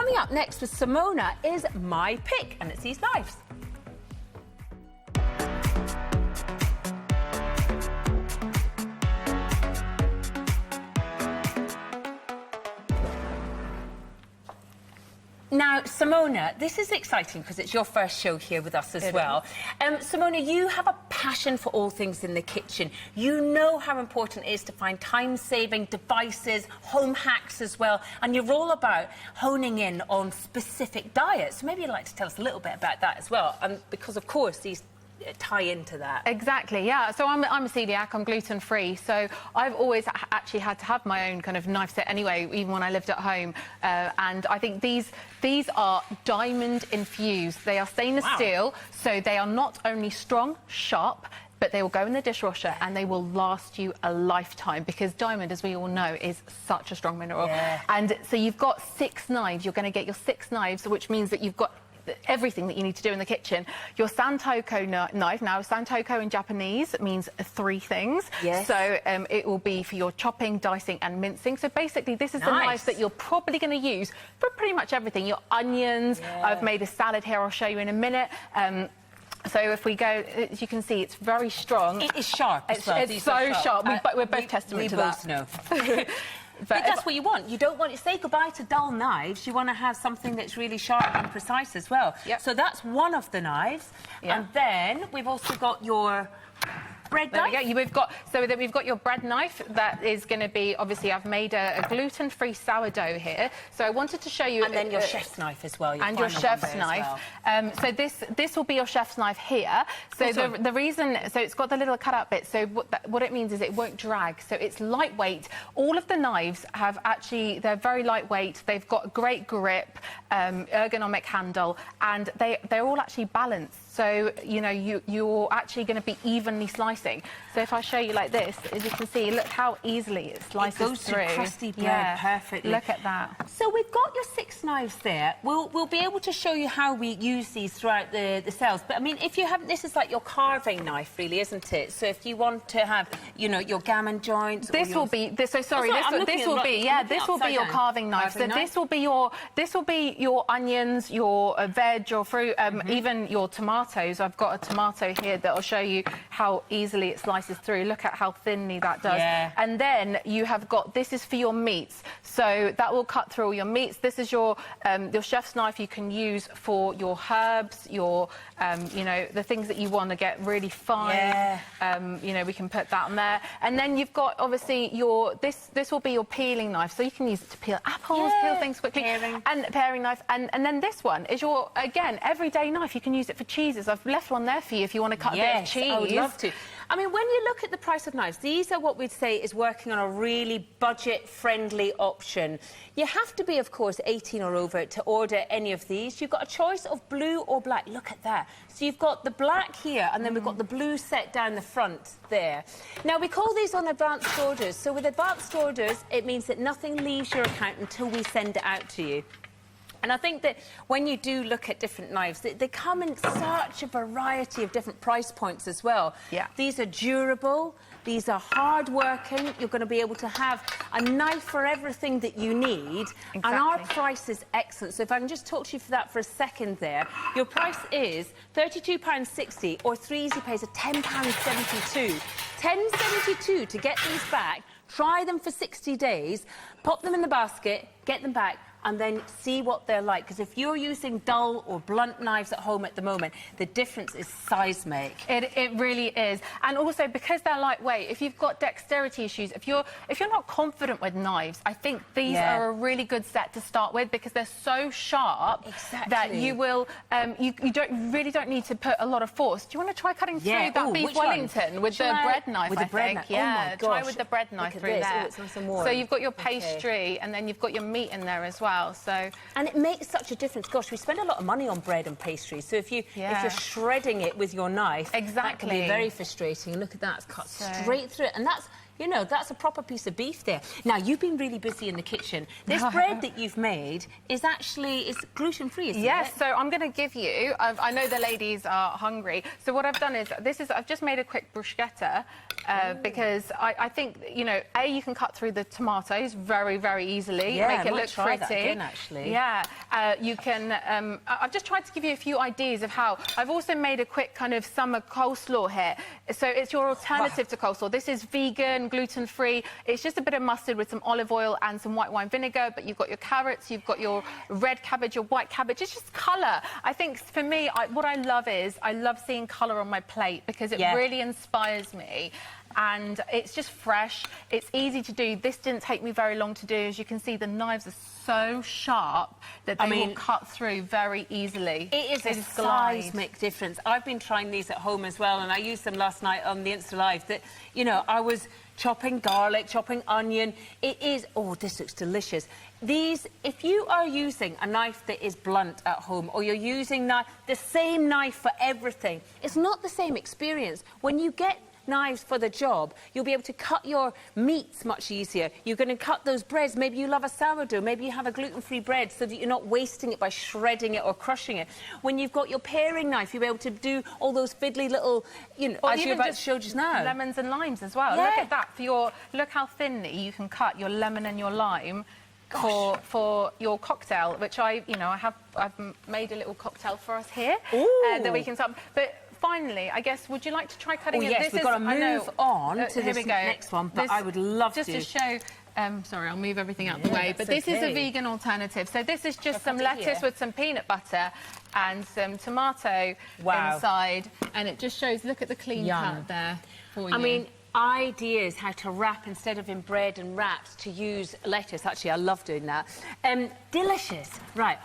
coming up next with Samona is My Pick, and it's these knives. Now, Samona, this is exciting because it's your first show here with us as well. Samona, you have a passion for all things in the kitchen. You know how important it is to find time-saving devices, home hacks as well, and you're all about honing in on specific diets. So maybe you'd like to tell us a little bit about that as well, because, of course, these tie into that. Exactly, yeah. So I'm a celiac, I'm gluten-free, so I've always actually had to have my own kind of knife set anyway, even when I lived at home. And I think these are diamond infused. They are stainless steel, so they are not only strong, sharp, but they will go in the dishwasher and they will last you a lifetime, because diamond, as we all know, is such a strong mineral. Yeah. And so you've got 6 knives. You're going to get your 6 knives, which means that you've got everything that you need to do in the kitchen. Your Santoko knife, now Santoko in Japanese means 3 things. Yes. So it will be for your chopping, dicing and mincing. So basically this is the knife that you're probably going to use for pretty much everything. Your onions, I've made a salad here, I'll show you in a minute. So if we go, as you can see, it's very strong. It is sharp as well. It's so sharp. We're both testament to that. We both know. But that's what you want. You don't want to say goodbye to dull knives. You want to have something that's really sharp and precise as well. Yep. So that's one of the knives. Yep. And then we've also got your bread knife. There we go. We've got your bread knife. That is going to be, obviously, I've made a gluten-free sourdough here. So I wanted to show you. And then your chef's knife as well. And your chef's knife. So this will be your chef's knife here. So the reason, so it's got the little cut-out bit. So what it means is it won't drag. So it's lightweight. All of the knives have actually, they're very lightweight. They've got great grip, ergonomic handle, and they're all actually balanced. So, you know, you're actually going to be evenly slicing. So if I show you like this, as you can see, look how easily it slices through. It goes through crusty bread perfectly. Look at that. So we've got your 6 knives there. We'll be able to show you how we use these throughout the sales. But, I mean, if you haven't, this is like your carving knife, really, isn't it? So if you want to have, you know, your gammon joints... This will be your carving knife. So this will be your onions, your veg, your fruit, even your tomatoes. I've got a tomato here that will show you how easily it slices through. Look at how thinly that does. Yeah. And then you have got, this is for your meats. So that will cut through all your meats. This is your chef's knife you can use for your herbs, your, you know, the things that you want to get really fine. Yeah. You know, we can put that on there. And then you've got, obviously, this will be your peeling knife. So you can use it to peel apples, peel things quickly. Paring knife. And then this one is your, again, everyday knife. You can use it for cheeses. I've left one there for you if you want to cut a bit of cheese. I would love to. I mean, when you look at the price of knives, these are what we'd say is working on a really budget-friendly option. You have to be, of course, 18 or over to order any of these. You've got a choice of blue or black. Look at that. So you've got the black here, and then we've got the blue set down the front there. Now, we call these on advanced orders. So with advanced orders, it means that nothing leaves your account until we send it out to you. And I think that when you do look at different knives, they come in such a variety of different price points as well. Yeah. These are durable, these are hard-working, you're going to be able to have a knife for everything that you need. Exactly. And our price is excellent. So if I can just talk to you for that for a second there, your price is £32.60 or 3 easy pays of £10.72. £10.72 to get these back, try them for 60 days, pop them in the basket, get them back, and then see what they're like. Because if you're using dull or blunt knives at home at the moment, the difference is size make. It really is. And also, because they're lightweight, if you've got dexterity issues, if you're not confident with knives, I think these are a really good set to start with, because they're so sharp that you will you really don't need to put a lot of force. Do you want to try cutting through that beef Wellington with the bread knife? With the bread knife? Yeah, try with the bread knife through there. It's nice and warm. So you've got your pastry, and then you've got your meat in there as well. So, and it makes such a difference. Gosh, we spend a lot of money on bread and pastry. So if you're shredding it with your knife, that can be very frustrating. And look at that, it's cut straight through it. And that's You know, that's a proper piece of beef there. Now, you've been really busy in the kitchen. This bread that you've made is actually it's gluten-free, isn't it? Yes, so I'm going to give you, I know the ladies are hungry, so what I've done is, I've just made a quick bruschetta because I think, you know, you can cut through the tomatoes very, very easily, yeah, make it I might look try pretty. That again, actually. Yeah, you can, I've just tried to give you a few ideas of how. I've also made a quick kind of summer coleslaw here, so it's your alternative to coleslaw. This is vegan, gluten-free, it's just a bit of mustard with some olive oil and some white wine vinegar, but you've got your carrots, you've got your red cabbage, your white cabbage, it's just colour. I think for me, what I love is, I love seeing colour on my plate because it really inspires me. And it's just fresh, it's easy to do. This didn't take me very long to do. As you can see, the knives are so sharp that they will cut through very easily. It is a seismic difference. I've been trying these at home as well, and I used them last night on the Insta Live. That, you know, I was chopping garlic, chopping onion. It is, oh, this looks delicious. These, if you are using a knife that is blunt at home, or you're using the same knife for everything, it's not the same experience. When you get knives for the job, you'll be able to cut your meats much easier. You're going to cut those breads. Maybe you love a sourdough. Maybe you have a gluten-free bread so that you're not wasting it by shredding it or crushing it. When you've got your paring knife, you'll be able to do all those fiddly little, you know, as you're about to show just now. Lemons and limes as well. Yeah. Look at that. Look how thinly you can cut your lemon and your lime. For your cocktail, which I've made a little cocktail for us here that we can start. But finally, I guess, would you like to try cutting it? Yes, we've got to move on to this next one, but I would love just to show. Sorry, I'll move everything out the way. But this is a vegan alternative. So this is just some lettuce with some peanut butter and some tomato inside, and it just shows. Look at the clean cut there for you. I mean, ideas how to wrap instead of in bread and wraps to use lettuce. Actually, I love doing that. Delicious. Right.